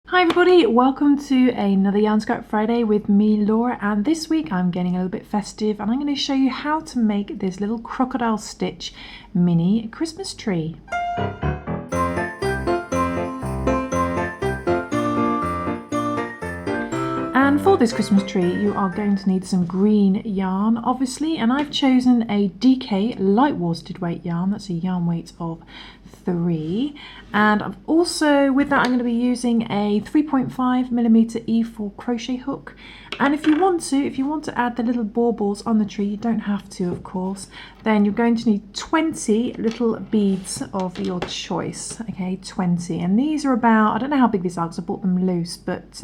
Hi everybody, welcome to another Yarn Scrap Friday with me, Laura, and this week I'm getting a little bit festive and I'm going to show you how to make this little crocodile stitch mini Christmas tree. And for this Christmas tree you are going to need some green yarn obviously, and I've chosen a DK light worsted weight yarn. That's a yarn weight of 3, and I've also with that I'm going to be using a 3.5mm E4 crochet hook. And if you want to add the little baubles on the tree, you don't have to of course, then you're going to need 20 little beads of your choice. Okay, 20, and these are about, I don't know how big these are because I bought them loose, but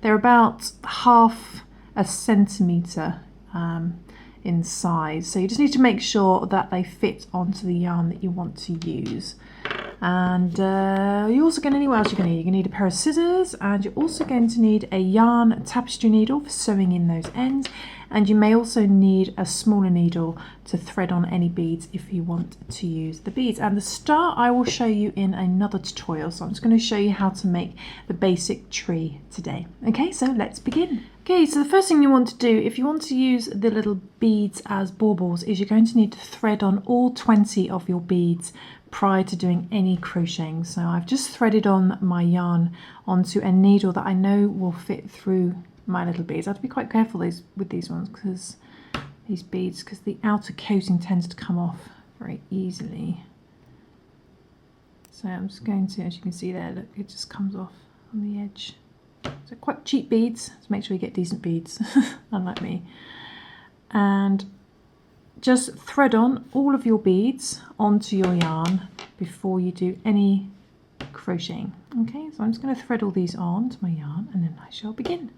they're about half a centimetre in size, so you just need to make sure that they fit onto the yarn that you want to use. And you're also going to need, what else you're going to need? You're going to need a pair of scissors, and you're also going to need a yarn tapestry needle for sewing in those ends, and you may also need a smaller needle to thread on any beads if you want to use the beads. And the star I will show you in another tutorial, so I'm just going to show you how to make the basic tree today. Okay, so let's begin. Okay, so the first thing you want to do if you want to use the little beads as baubles is you're going to need to thread on all 20 of your beads prior to doing any crocheting. So I've just threaded on my yarn onto a needle that I know will fit through my little beads. I have to be quite careful with these ones because the outer coating tends to come off very easily. So I'm just going to, as you can see there, look, it just comes off on the edge. So quite cheap beads, so make sure you get decent beads, unlike me. And just thread on all of your beads onto your yarn before you do any crocheting. Okay, so I'm just going to thread all these on to my yarn and then I shall begin.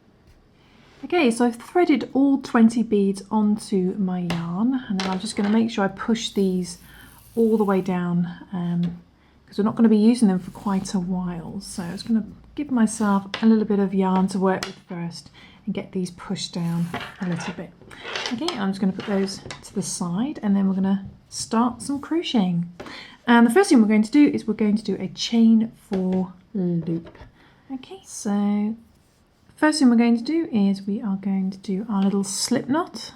Okay, so I've threaded all 20 beads onto my yarn, and then I'm just going to make sure I push these all the way down because we're not going to be using them for quite a while. So I'm just going to give myself a little bit of yarn to work with first and get these pushed down a little bit. Okay, I'm just going to put those to the side and then we're going to start some crocheting. And the first thing we're going to do is we're going to do a chain 4 loop. Okay, so first thing we're going to do is we are going to do our little slip knot.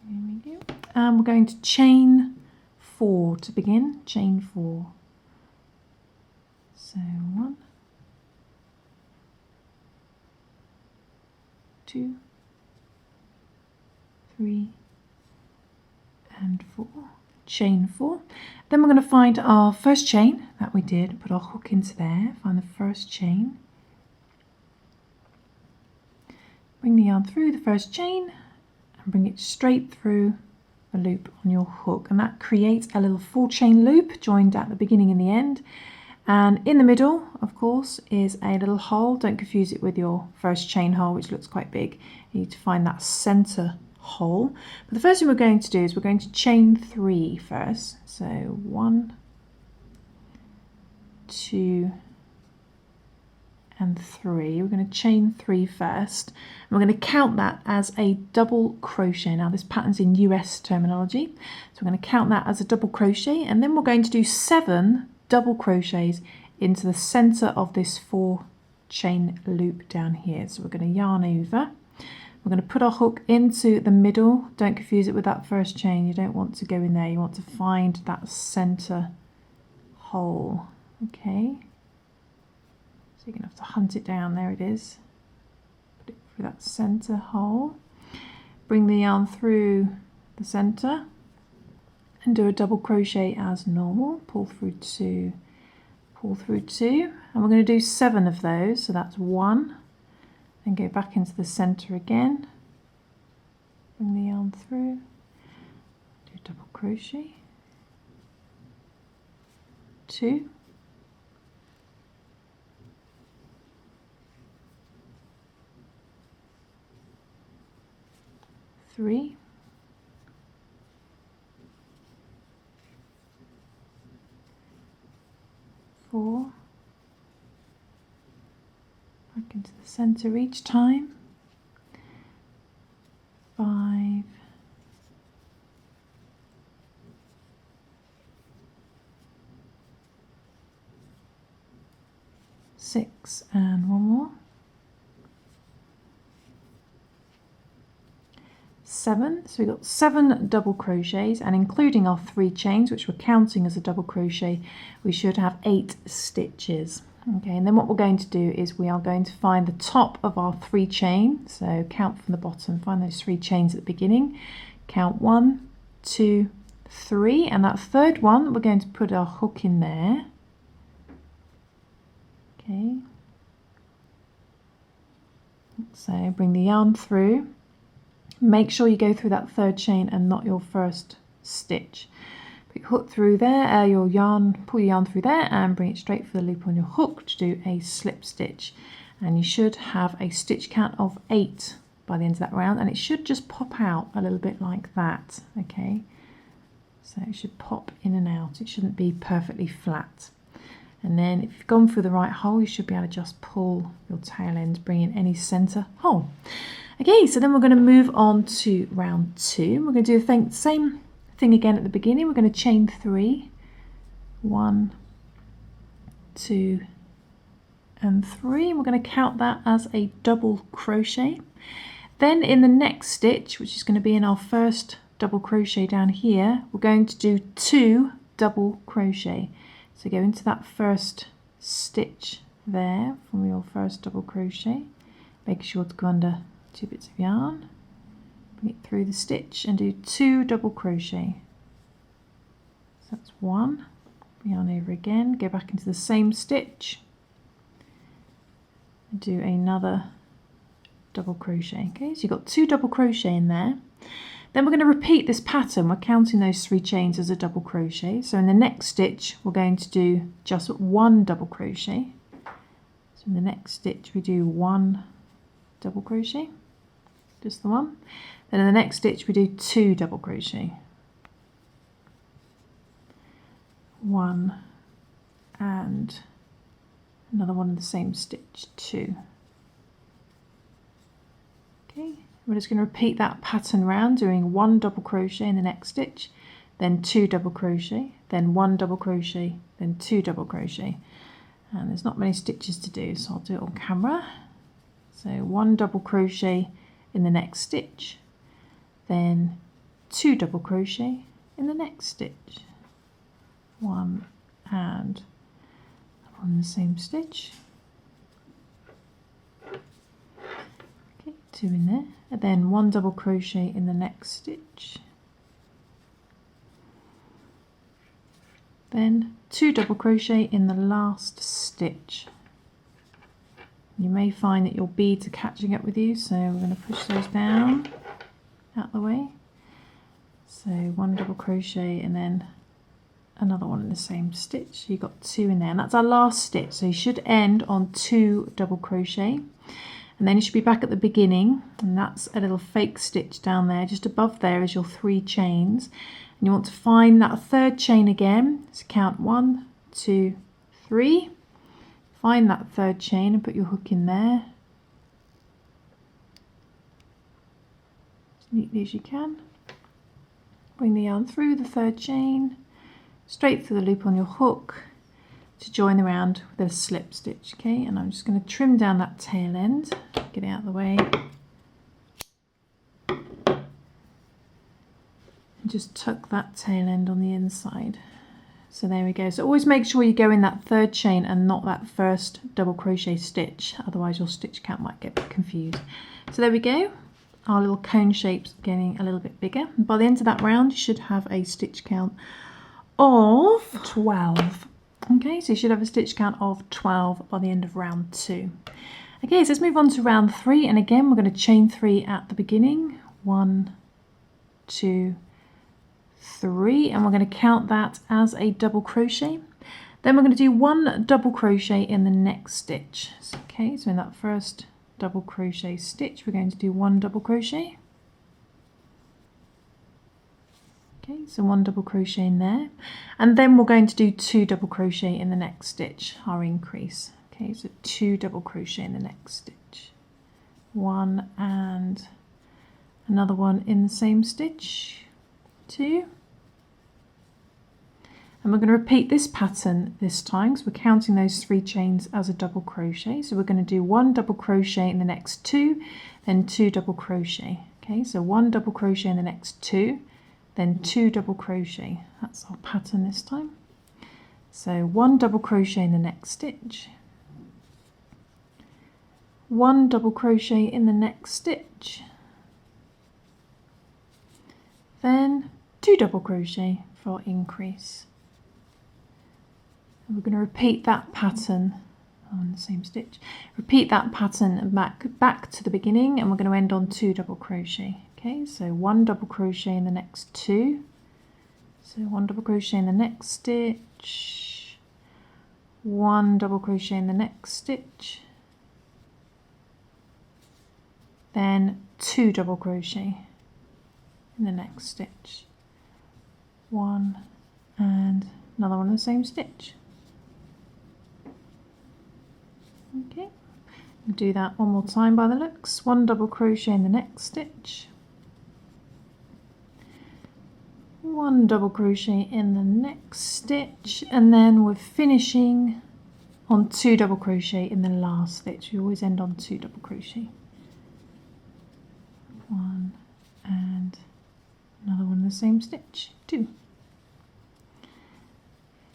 There we go. And we're going to chain 4 to begin, chain 4. So 1, 2, 3, and 4. Chain 4. Then we're going to find our first chain that we did, put our hook into there, find the first chain, bring the yarn through the first chain and bring it straight through the loop on your hook, and that creates a little 4 chain loop joined at the beginning and the end. And in the middle, of course, is a little hole. Don't confuse it with your first chain hole, which looks quite big. You need to find that center hole. But the first thing we're going to do is we're going to chain 3 first. So 1, 2, and 3. We're going to chain 3 first. And we're going to count that as a double crochet. Now this pattern's in US terminology. So we're going to count that as a double crochet, and then we're going to do 7 double crochets into the center of this 4 chain loop down here. So we're going to yarn over. We're going to put our hook into the middle. Don't confuse it with that first chain. You don't want to go in there. You want to find that center hole. Okay. So you're going to have to hunt it down. There it is. Put it through that center hole. Bring the yarn through the center and do a double crochet as normal. Pull through 2, pull through 2, and we're going to do 7 of those. So that's 1. Then go back into the center again, bring the yarn through, do a double crochet, 2, 3, 4, back into the center each time, 5, 6 and one more, 7. So we've got 7 double crochets, and including our 3 chains, which we're counting as a double crochet, we should have 8 stitches. Okay, and then what we're going to do is we are going to find the top of our 3 chains. So count from the bottom, find those 3 chains at the beginning, count 1, 2, 3, and that third one we're going to put our hook in there. Okay, so bring the yarn through, make sure you go through that third chain and not your first stitch. Put your hook through there, your yarn, pull your yarn through there and bring it straight for the loop on your hook to do a slip stitch, and you should have a stitch count of 8 by the end of that round, and it should just pop out a little bit like that. Okay, so it should pop in and out, it shouldn't be perfectly flat. And then if you've gone through the right hole, you should be able to just pull your tail end, bring in any center hole. Okay, so then we're going to move on to round 2. We're going to do the same thing again at the beginning. We're going to chain 3, 1, 2 and 3, and we're going to count that as a double crochet. Then in the next stitch, which is going to be in our first double crochet down here, we're going to do 2 double crochet. So go into that first stitch there from your first double crochet, make sure to go under 2 bits of yarn, bring it through the stitch and do 2 double crochet. So that's 1, yarn over again, go back into the same stitch and do another double crochet. Okay, so you've got 2 double crochet in there. Then we're going to repeat this pattern. We're counting those 3 chains as a double crochet. So in the next stitch we're going to do just 1 double crochet. So in the next stitch we do 1 double crochet, just the 1. Then in the next stitch we do 2 double crochet, 1 and another one in the same stitch, 2. Okay, we're just going to repeat that pattern round, doing 1 double crochet in the next stitch, then 2 double crochet, then 1 double crochet, then 2 double crochet. And there's not many stitches to do, so I'll do it on camera. So 1 double crochet in the next stitch, then 2 double crochet in the next stitch, 1 and 1 in the same stitch. Okay, 2 in there, and then 1 double crochet in the next stitch, then 2 double crochet in the last stitch. You may find that your beads are catching up with you, so we're going to push those down out of the way. So 1 double crochet and then another one in the same stitch. So you've got 2 in there, and that's our last stitch. So you should end on 2 double crochet, and then you should be back at the beginning, and that's a little fake stitch down there. Just above there is your 3 chains, and you want to find that third chain again. So count 1, 2, 3. Find that third chain and put your hook in there as neatly as you can. Bring the yarn through the third chain, straight through the loop on your hook to join the round with a slip stitch. Okay, and I'm just going to trim down that tail end, get it out of the way, and just tuck that tail end on the inside. So there we go. So always make sure you go in that third chain and not that first double crochet stitch, otherwise your stitch count might get confused. So there we go. Our little cone shape's getting a little bit bigger. And by the end of that round you should have a stitch count of 12. Okay, so you should have a stitch count of 12 by the end of round 2. Okay, so let's move on to round 3, and again we're going to chain 3 at the beginning. 1, 2, 3, and we're going to count that as a double crochet. Then we're going to do 1 double crochet in the next stitch. Okay, so in that first double crochet stitch we're going to do 1 double crochet. Okay, so 1 double crochet in there, and then we're going to do 2 double crochet in the next stitch, our increase. Okay, so 2 double crochet in the next stitch, 1 and another one in the same stitch, 2. And we're going to repeat this pattern this time because we're counting those 3 chains as a double crochet. So we're going to do 1 double crochet in the next 2, then 2 double crochet. Okay, so 1 double crochet in the next 2, then 2 double crochet. That's our pattern this time. So 1 double crochet in the next stitch, 1 double crochet in the next stitch, then 2 double crochet for increase. And we're going to repeat that pattern on the same stitch. Repeat that pattern back to the beginning, and we're going to end on 2 double crochet. Okay, so 1 double crochet in the next 2, so 1 double crochet in the next stitch, 1 double crochet in the next stitch, then 2 double crochet in the next stitch, 1 and another one in the same stitch. Okay, do that one more time by the looks. 1 double crochet in the next stitch, 1 double crochet in the next stitch, and then we're finishing on 2 double crochet in the last stitch. We always end on 2 double crochet. 1 and another one in the same stitch, 2.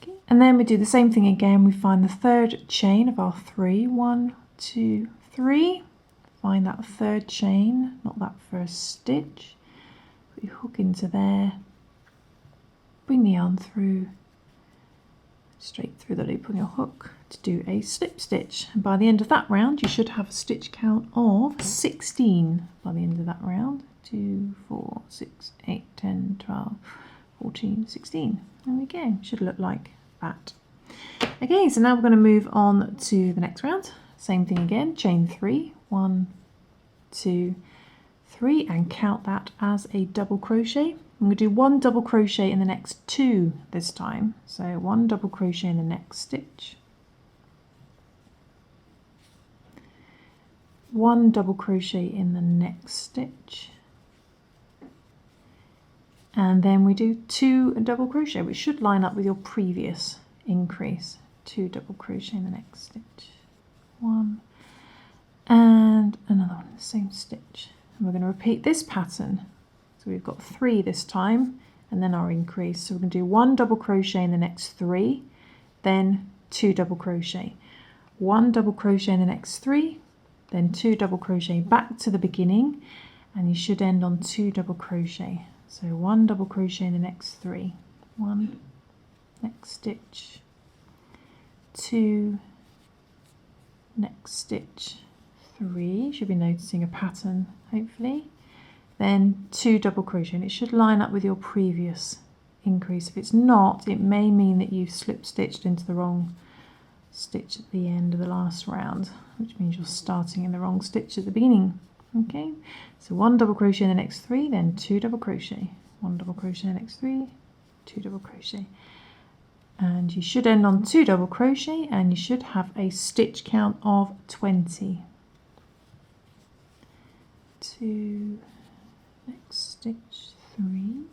Okay, and then we do the same thing again. We find the 3rd chain of our 3. 1, 2, 3. Find that 3rd chain, not that 1st stitch. Put your hook into there. Bring the yarn through, straight through the loop on your hook to do a slip stitch. And by the end of that round, you should have a stitch count of 16 by the end of that round. 2, 4, 6, 8, 10, 12, 14, 16. There we go. Should look like that. Okay, so now we're going to move on to the next round. Same thing again, chain 3, 1, 2, 3, and count that as a double crochet. I'm going to do 1 double crochet in the next 2 this time. So 1 double crochet in the next stitch, 1 double crochet in the next stitch, and then we do 2 double crochet, which should line up with your previous increase. 2 double crochet in the next stitch, 1 and another one in the same stitch. And we're going to repeat this pattern. So we've got 3 this time, and then our increase. So we're going to do 1 double crochet in the next 3, then 2 double crochet, 1 double crochet in the next 3, then 2 double crochet back to the beginning, and you should end on 2 double crochet. So 1 double crochet in the next 3, 1, next stitch, 2, next stitch, 3. You should be noticing a pattern, hopefully. Then 2 double crochet, and it should line up with your previous increase. If it's not, it may mean that you've slip stitched into the wrong stitch at the end of the last round, which means you're starting in the wrong stitch at the beginning. Okay, so 1 double crochet in the next 3, then 2 double crochet, 1 double crochet in the next 3, 2 double crochet, and you should end on 2 double crochet, and you should have a stitch count of 20. 2, next stitch, 3,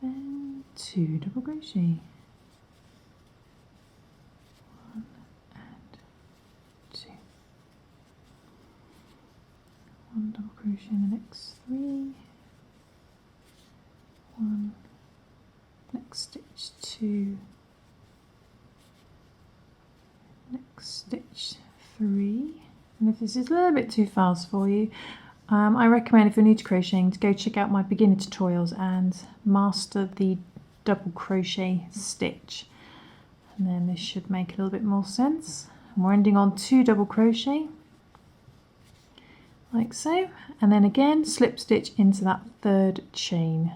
then 2 double crochet, 1 and 2, 1 double crochet in the next 3, 1, next stitch, 2, next stitch, 3. And if this is a little bit too fast for you, I recommend, if you're new to crocheting, to go check out my beginner tutorials and master the double crochet stitch. And then this should make a little bit more sense. And we're ending on 2 double crochet, like so. And then again, slip stitch into that 3rd chain.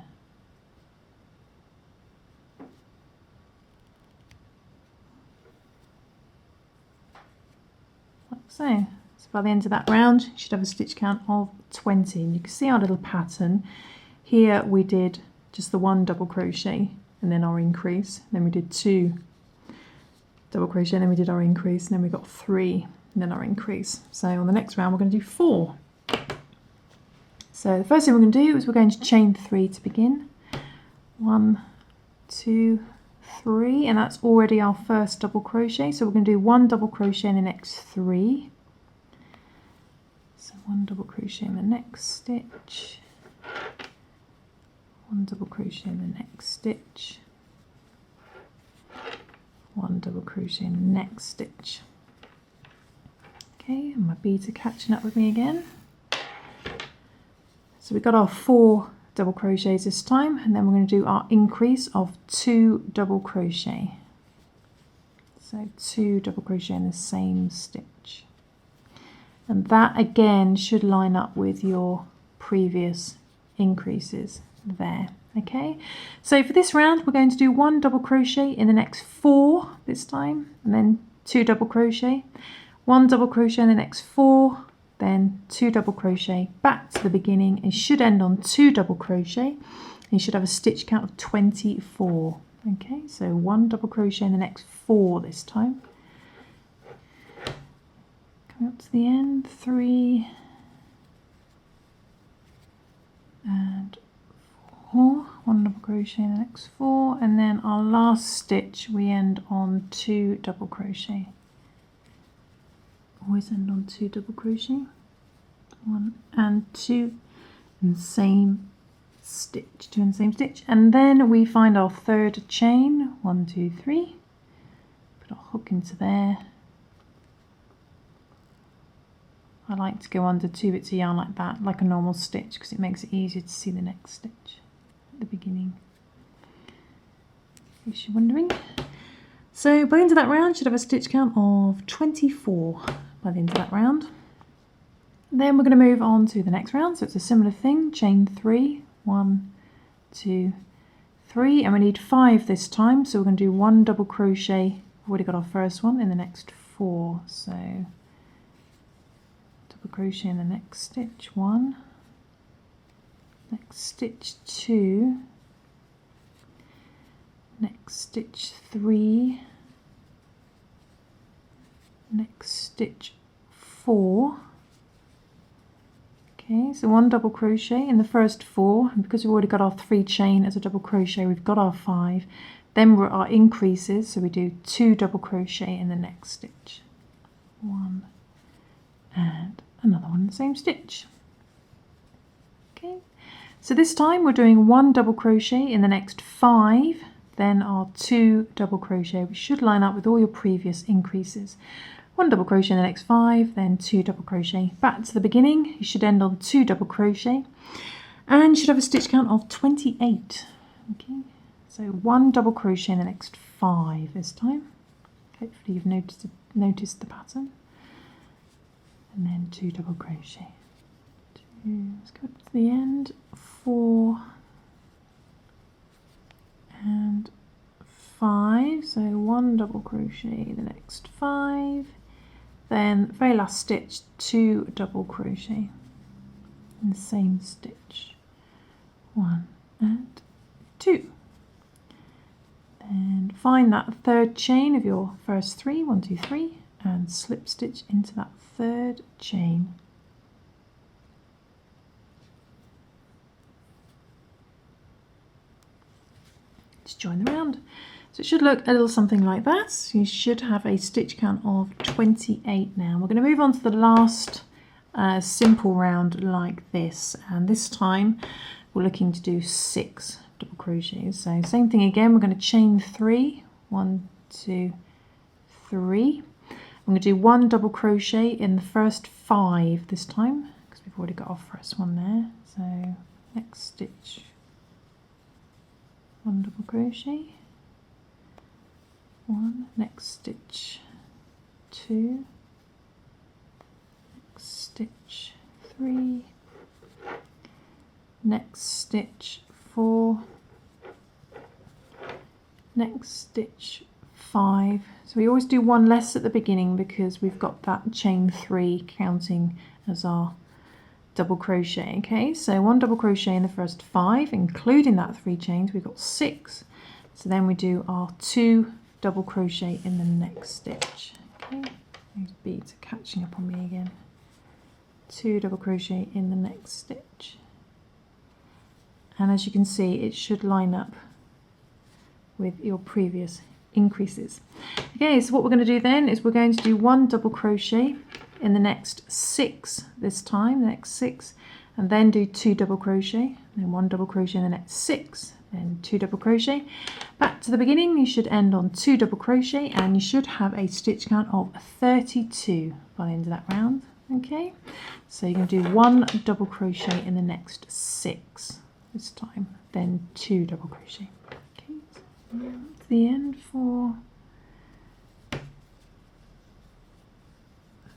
Like so. So by the end of that round, you should have a stitch count of 20. And you can see our little pattern. Here we did just the 1 double crochet and then our increase. Then we did 2 double crochet, and then we did our increase, and then we got 3 and then our increase. So on the next round, we're going to do 4. So the first thing we're going to do is we're going to chain 3 to begin. 1, 2, 3, and that's already our first double crochet. So we're going to do 1 double crochet in the next 3. So 1 double crochet in the next stitch, 1 double crochet in the next stitch, 1 double crochet in the next stitch. Okay, and my beads are catching up with me again. So we've got our 4 double crochets this time, and then we're going to do our increase of 2 double crochet. So 2 double crochet in the same stitch. And that again should line up with your previous increases there. Okay, so for this round we're going to do 1 double crochet in the next 4 this time, and then 2 double crochet, 1 double crochet in the next 4, then 2 double crochet back to the beginning. It should end on 2 double crochet, and you should have a stitch count of 24. Okay, so 1 double crochet in the next 4 this time. Coming up to the end, 3 and 4, 1 double crochet in the next 4, and then our last stitch we end on 2 double crochet. Always end on 2 double crochet, 1 and 2 in the same stitch, 2 in the same stitch, and then we find our third chain, 1, 2, 3, put our hook into there. I like to go under 2 bits of yarn like that, like a normal stitch, because it makes it easier to see the next stitch at the beginning, in case you're wondering. So by the end of that round, you should have a stitch count of 24 by the end of that round. Then we're going to move on to the next round, so it's a similar thing, chain 3, 1, 2, 3, and we need 5 this time, so we're going to do 1 double crochet. We've already got our first one in the next 4, so double crochet in the next stitch, 1, next stitch 2, next stitch 3, next stitch 4. Okay, so 1 double crochet in the first 4, and because we've already got our 3 chain as a double crochet, we've got our 5. Then we're at our increases, so we do 2 double crochet in the next stitch, 1 and another one in the same stitch. Okay, so this time we're doing 1 double crochet in the next 5, then our 2 double crochet, which should line up with all your previous increases. 1 double crochet in the next 5, then 2 double crochet back to the beginning. You should end on 2 double crochet, and you should have a stitch count of 28. Okay, so 1 double crochet in the next 5 this time. Hopefully you've noticed the pattern. And then 2 double crochet. 2, let's go up to the end, 4 and 5, so 1 double crochet in the next 5, then very last stitch 2 double crochet in the same stitch, 1 and 2. Then find that third chain of your first 3, 1, 2, 3, and slip stitch into that third chain. To join the round. So it should look a little something like that. So you should have a stitch count of 28 now. We're going to move on to the last simple round like this, and this time we're looking to do 6 double crochets. So same thing again, we're going to chain 3, 1, 2, 3. I'm going to do 1 double crochet in the first 5 this time, because we've already got our first one there. So next stitch, 1 double crochet, 1, next stitch 2, next stitch 3, next stitch 4, next stitch 5. So we always do 1 less at the beginning because we've got that chain 3 counting as our double crochet. Okay, so 1 double crochet in the first 5, including that 3 chains, we've got 6. So then we do our 2 double crochet in the next stitch. Okay, these beads are catching up on me again. 2 double crochet in the next stitch, and as you can see, it should line up with your previous increases. Okay, so what we're going to do then is we're going to do 1 double crochet in the next 6 this time, the next 6, and then do 2 double crochet, then 1 double crochet in the next 6, then 2 double crochet. Back to the beginning, you should end on 2 double crochet and you should have a stitch count of 32 by the end of that round. Okay, so you're going to do 1 double crochet in the next 6 this time, then 2 double crochet. Okay, so to the end for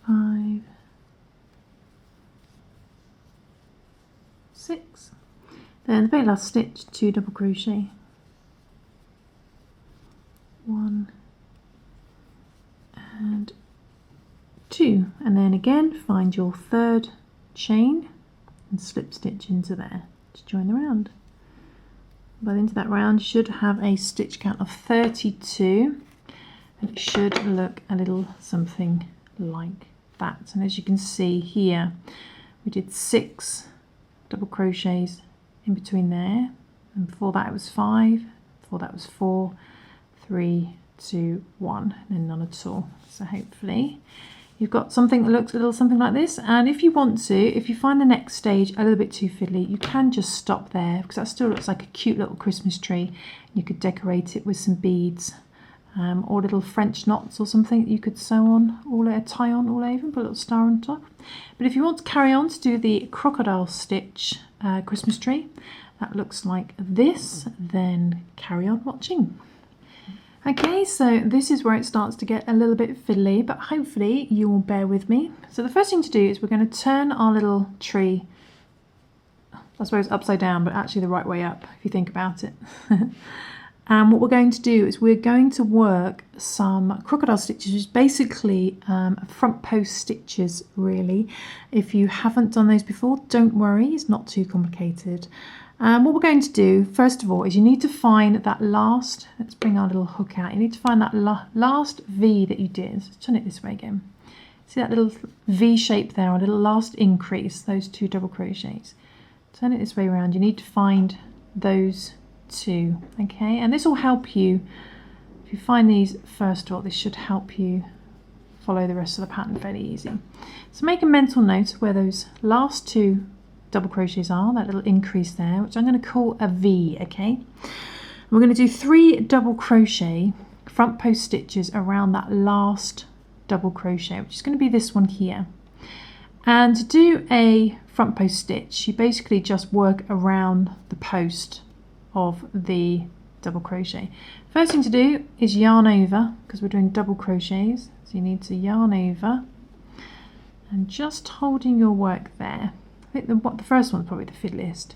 5, 6, then the very last stitch, 2 double crochet, 1 and 2, and then again find your 3rd chain and slip stitch into there to join the round. By the end of that round you should have a stitch count of 32 and it should look a little something like that. And as you can see here, we did 6 double crochets in between there, and before that it was 5, before that was 4, 3, 2, 1, and then none at all. So hopefully you've got something that looks a little something like this. And if you want to, if you find the next stage a little bit too fiddly, you can just stop there, because that still looks like a cute little Christmas tree. You could decorate it with some beads or little French knots or something that you could sew on, tie on all over, put a little star on top. But if you want to carry on to do the crocodile stitch Christmas tree that looks like this, then carry on watching. Okay, so this is where it starts to get a little bit fiddly, but hopefully you will bear with me. So the first thing to do is we're going to turn our little tree, I suppose upside down, but actually the right way up if you think about it. And what we're going to do is we're going to work some crocodile stitches, which is basically front post stitches really. If you haven't done those before, don't worry, it's not too complicated. What we're going to do first of all is you need to find that last, let's bring our little hook out, you need to find that last V that you did. Let's turn it this way again. See that little V shape there, a little last increase, those 2 double crochets. Turn it this way around, you need to find those 2, okay, and this will help you. If you find these first of all, this should help you follow the rest of the pattern fairly easy. So make a mental note of where those last 2 double crochets are, that little increase there, which I'm going to call a V, okay. We're going to do 3 double crochet front post stitches around that last double crochet, which is going to be this one here. And to do a front post stitch, you basically just work around the post of the double crochet. First thing to do is yarn over, because we're doing double crochets, so you need to yarn over and just holding your work there. I think the first one's probably the fiddliest.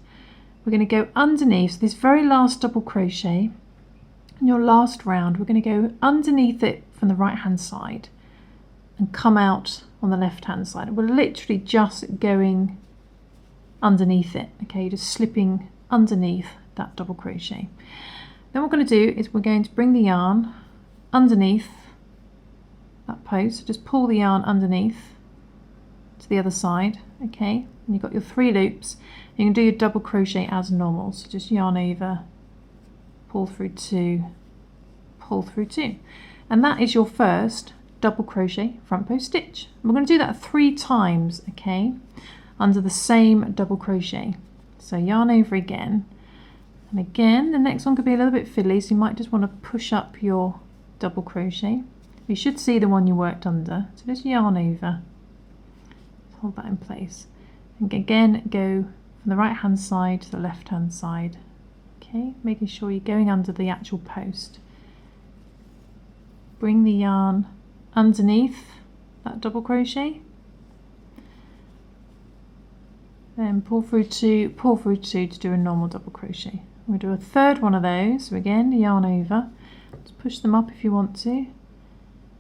We're going to go underneath, so this very last double crochet in your last round, we're going to go underneath it from the right hand side and come out on the left hand side. We're literally just going underneath it, okay, just slipping underneath that double crochet. Then what we're going to do is we're going to bring the yarn underneath that post, just pull the yarn underneath to the other side, okay, and you've got your 3 loops. You can do your double crochet as normal, so just yarn over, pull through 2, pull through 2, and that is your first double crochet front post stitch. And we're going to do that 3 times, okay, under the same double crochet. So yarn over again. And again, the next one could be a little bit fiddly, so you might just want to push up your double crochet. You should see the one you worked under, so just yarn over, hold that in place, and again go from the right hand side to the left hand side, okay, making sure you're going under the actual post. Bring the yarn underneath that double crochet, then pull through 2 to do a normal double crochet. We'll do a 3rd one of those, so again yarn over, just push them up if you want to,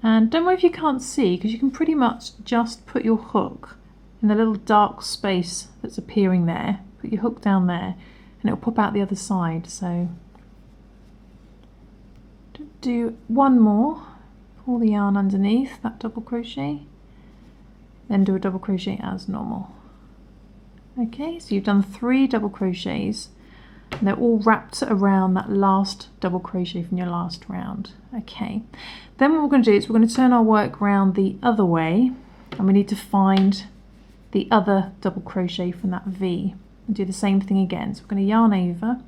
and don't worry if you can't see, because you can pretty much just put your hook in the little dark space that's appearing there, put your hook down there and it'll pop out the other side. So do 1 more, pull the yarn underneath that double crochet, then do a double crochet as normal. Okay, so you've done 3 double crochets And they're all wrapped around that last double crochet from your last round. Okay, then what we're going to do is we're going to turn our work round the other way, and we need to find the other double crochet from that V and do the same thing again. So we're going to yarn over.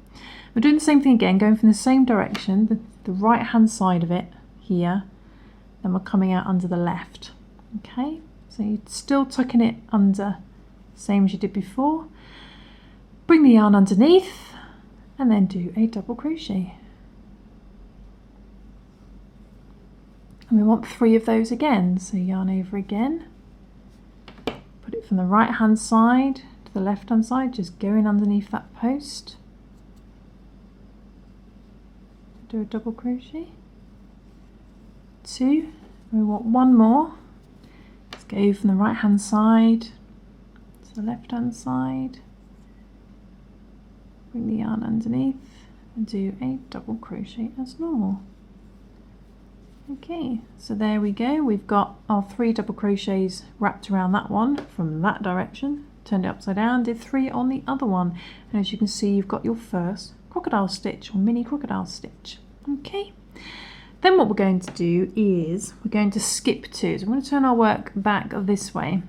We're doing the same thing again, going from the same direction, the right hand side of it here, then we're coming out under the left. Okay, so you're still tucking it under, same as you did before. Bring the yarn underneath and then do a double crochet. And we want 3 of those again, so yarn over again. Put it from the right hand side to the left hand side, just going underneath that post. Do a double crochet. 2. We want 1 more. Let's go from the right hand side to the left hand side. Bring the yarn underneath and do a double crochet as normal. Okay, so there we go. We've got our 3 double crochets wrapped around that one from that direction. Turned it upside down, did 3 on the other one. And as you can see, you've got your first crocodile stitch or mini crocodile stitch. Okay, then what we're going to do is we're going to skip 2. So we're going to turn our work back this way.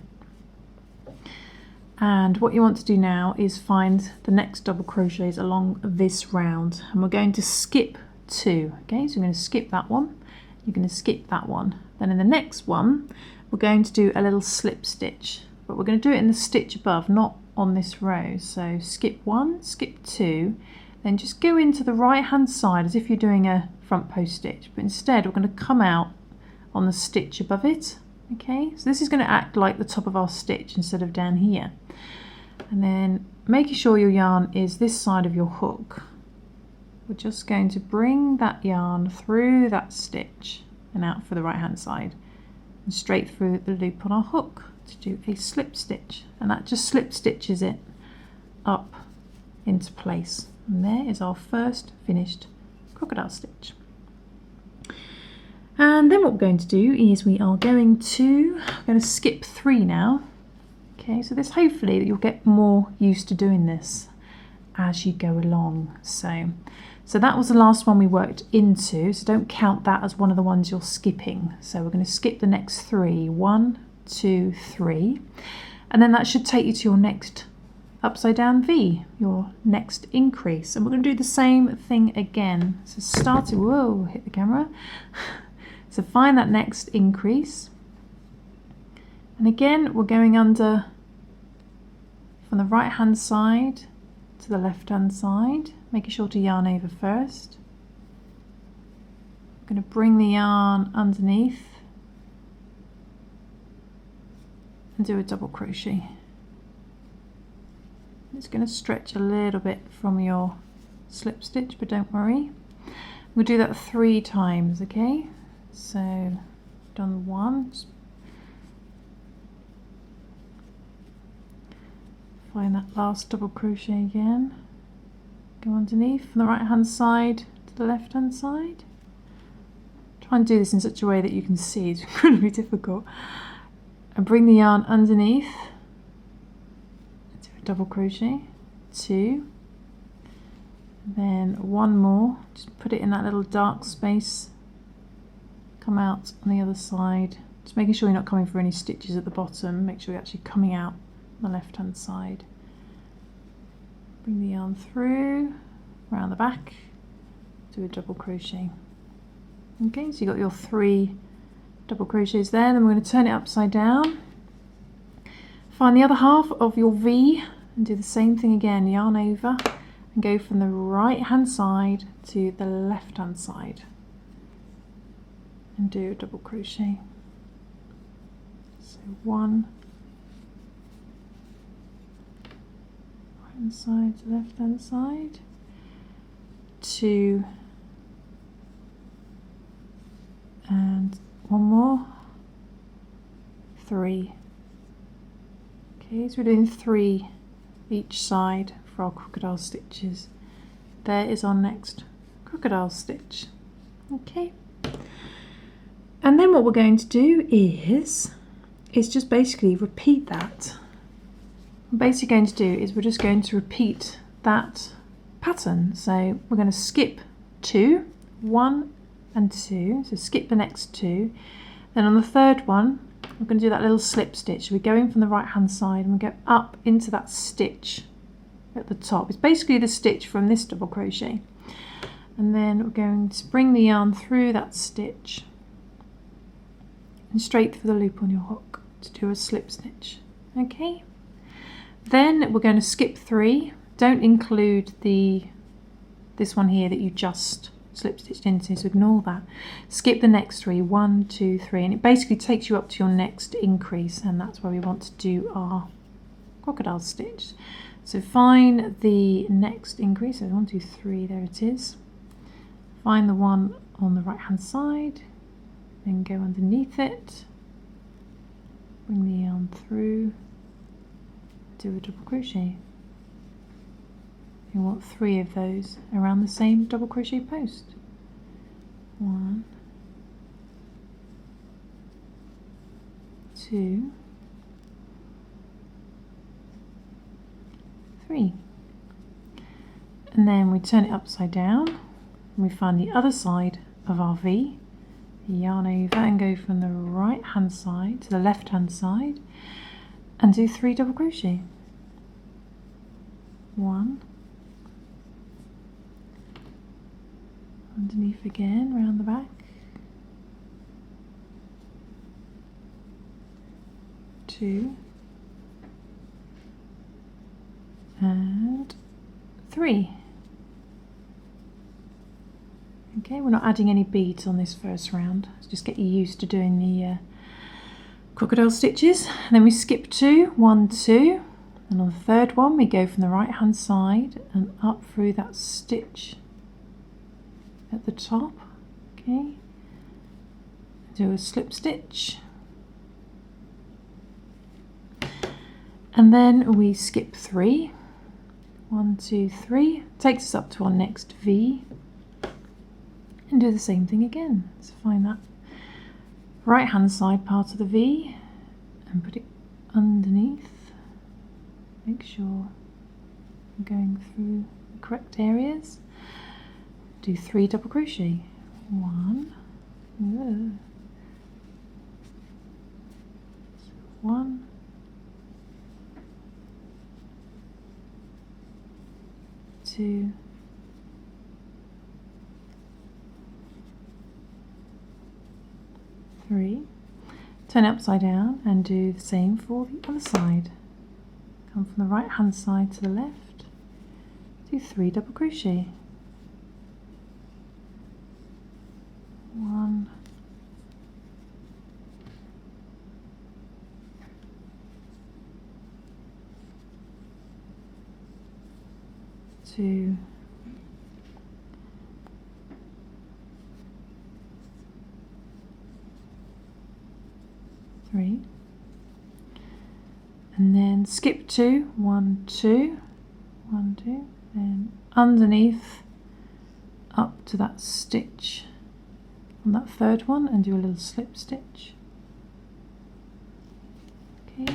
And what you want to do now is find the next double crochets along this round, and we're going to skip 2. Okay, so we're going to skip that one, you're going to skip that one, then in the next one we're going to do a little slip stitch, but we're going to do it in the stitch above, not on this row. So skip 1, skip 2, then just go into the right hand side as if you're doing a front post stitch, but instead we're going to come out on the stitch above it. Okay, so this is going to act like the top of our stitch instead of down here. And then making sure your yarn is this side of your hook, we're just going to bring that yarn through that stitch and out for the right hand side and straight through the loop on our hook to do a slip stitch, and that just slip stitches it up into place. And there is our first finished crocodile stitch. And then what we're going to do is we are going to skip 3 now. Okay, so this hopefully you'll get more used to doing this as you go along. So that was the last one we worked into, so don't count that as one of the ones you're skipping. So we're going to skip the next 3, 1, 2, 3, and then that should take you to your next upside down V, your next increase. And we're going to do the same thing again. So starting, whoa, hit the camera. So find that next increase, and again we're going under from the right hand side to the left hand side, making sure to yarn over first. I'm going to bring the yarn underneath and do a double crochet. It's going to stretch a little bit from your slip stitch, but don't worry. We'll do that 3 times, okay? So done 1, find that last double crochet again, go underneath from the right hand side to the left hand side. Try and do this in such a way that you can see, it's incredibly difficult, and bring the yarn underneath, do a double crochet, 2, then 1 more, just put it in that little dark space. Come out on the other side, just making sure you're not coming for any stitches at the bottom. Make sure you're actually coming out on the left hand side. Bring the yarn through, around the back, do a double crochet. Okay, so you've got your 3 double crochets there. Then we're going to turn it upside down. Find the other half of your V and do the same thing again, yarn over and go from the right hand side to the left hand side. And do a double crochet. So 1, right hand side to left hand side, 2, and 1 more, 3. Okay, so we're doing 3 each side for our crocodile stitches. There is our next crocodile stitch. Okay. And then what we're going to do is just basically repeat that. What we're basically going to do is we're just going to repeat that pattern. So we're going to skip 2, 1 and 2, so skip the next 2. Then on the third one we're going to do that little slip stitch. We go in from the right hand side and we go up into that stitch at the top. It's basically the stitch from this double crochet, and then we're going to bring the yarn through that stitch and straight through the loop on your hook to do a slip stitch. Okay, then we're going to skip 3. Don't include this one here that you just slip stitched into, so ignore that. Skip the next 3, 1, 2, 3, and it basically takes you up to your next increase, and that's where we want to do our crocodile stitch. So find the next increase, so 1, 2, 3, there it is. Find the one on the right hand side, then go underneath it, bring the yarn through, do a double crochet. You want 3 of those around the same double crochet post. 1, 2, 3. And then we turn it upside down and we find the other side of our V, yarn over and go from the right hand side to the left hand side and do 3 double crochet. 1, underneath again, round the back, 2 and 3. Okay, we're not adding any beads on this first round. Let's just get you used to doing the crocodile stitches. And then we skip 2, 1, 2, and on the third one we go from the right hand side and up through that stitch at the top. Okay, do a slip stitch, and then we skip 3, 1, 2, 3, takes us up to our next V, and do the same thing again. So find that right hand side part of the V and put it underneath. Make sure you're going through the correct areas. Do 3 double crochet. 1, 1, 2, 3. Turn it upside down and do the same for the other side. Come from the right hand side to the left. Do 3 double crochet. 1, 2, 3, and then skip 2, 1, 2, 1, 2, and underneath up to that stitch on that third one and do a little slip stitch. Okay,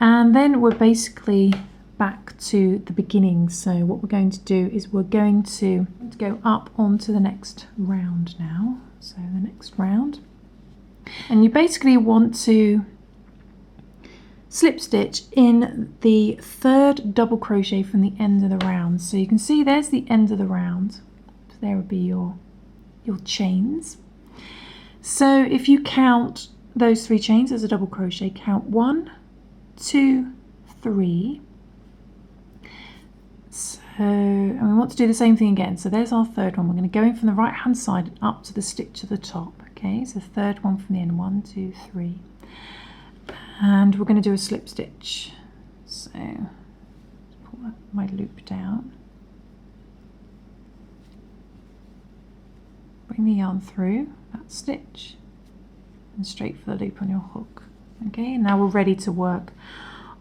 and then we're basically back to the beginning. So what we're going to do is we're going to go up onto the next round now. So the next round, and you basically want to slip stitch in the third double crochet from the end of the round. So you can see there's the end of the round. So there would be your chains. So if you count those 3 chains as a double crochet, count 1, 2, 3. So, and we want to do the same thing again. So there's our third one. We're going to go in from the right hand side and up to the stitch at the top. Okay, so third one from the end, 1, 2, 3. And we're going to do a slip stitch. So pull my loop down. Bring the yarn through that stitch and straight for the loop on your hook. Okay, and now we're ready to work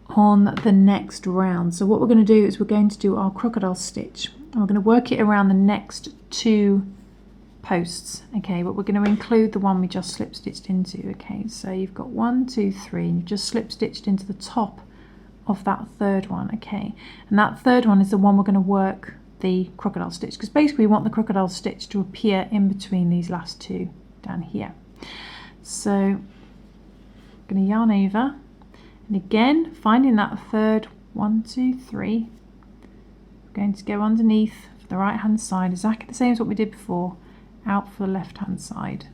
on the next round. So what we're going to do is we're going to do our crocodile stitch, and we're going to work it around the next 2 posts. Okay, but we're going to include the one we just slip stitched into. Okay, so you've got 1, 2, 3, and you've just slip stitched into the top of that third one. Okay, and that third one is the one we're going to work the crocodile stitch, because basically we want the crocodile stitch to appear in between these last two down here. So I'm going to yarn over, and again finding that third 1, 2, 3, I'm going to go underneath for the right hand side, exactly the same as what we did before, out for the left hand side.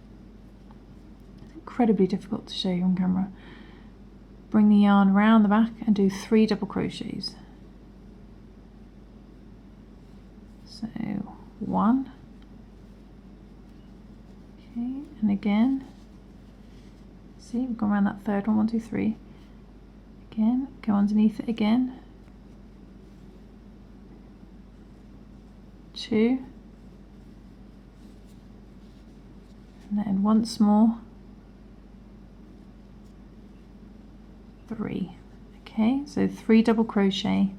It's incredibly difficult to show you on camera. Bring the yarn around the back and do 3 double crochets. So 1, okay, and again, see, we've gone around that third one, 1, 2, 3, again, go underneath it again, 2, and then once more, 3. Okay, so 3 double crochet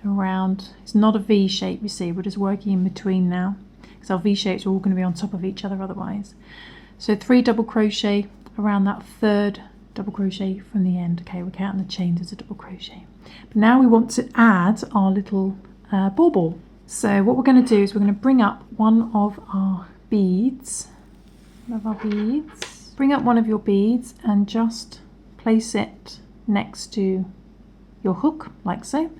around. It's not a V shape, you see, we're just working in between now, because our V shapes are all going to be on top of each other otherwise. So 3 double crochet around that third double crochet from the end. Okay, we're counting the chains as a double crochet. But now we want to add our little bauble. So what we're going to do is we're going to bring up one of our beads. Bring up one of your beads and just place it next to your hook, like so.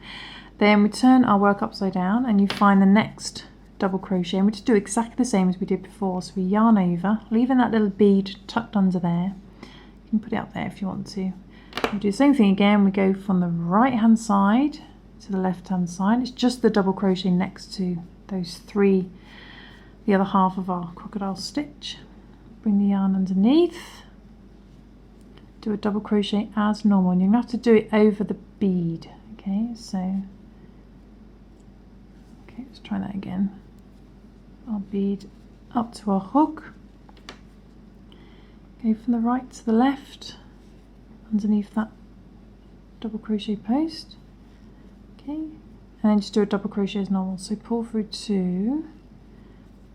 Then we turn our work upside down and you find the next double crochet, and we just do exactly the same as we did before. So we yarn over, leaving that little bead tucked under there. You can put it up there if you want to. We do the same thing again. We go from the right hand side to the left hand side. It's just the double crochet next to those 3, the other half of our crocodile stitch. Bring the yarn underneath, do a double crochet as normal, and you have to do it over the bead. Okay, so okay, let's try that again. Our bead up to our hook, go from the right to the left underneath that double crochet post, okay, and then just do a double crochet as normal. So pull through 2,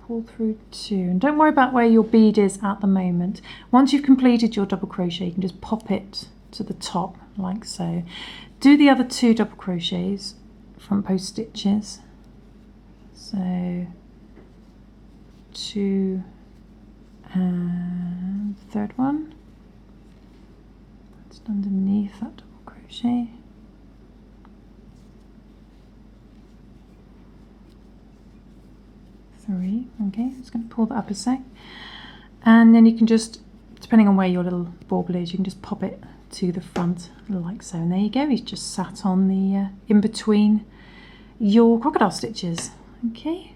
pull through 2, and don't worry about where your bead is at the moment. Once you've completed your double crochet, you can just pop it to the top like so. Do the other 2 double crochets, front post stitches, so 2 and the third one, just underneath that double crochet, 3, okay, I'm just going to pull that up a sec, and then you can just, depending on where your little bauble is, you can just pop it to the front like so, and there you go, he's just sat on the in between your crocodile stitches. Okay,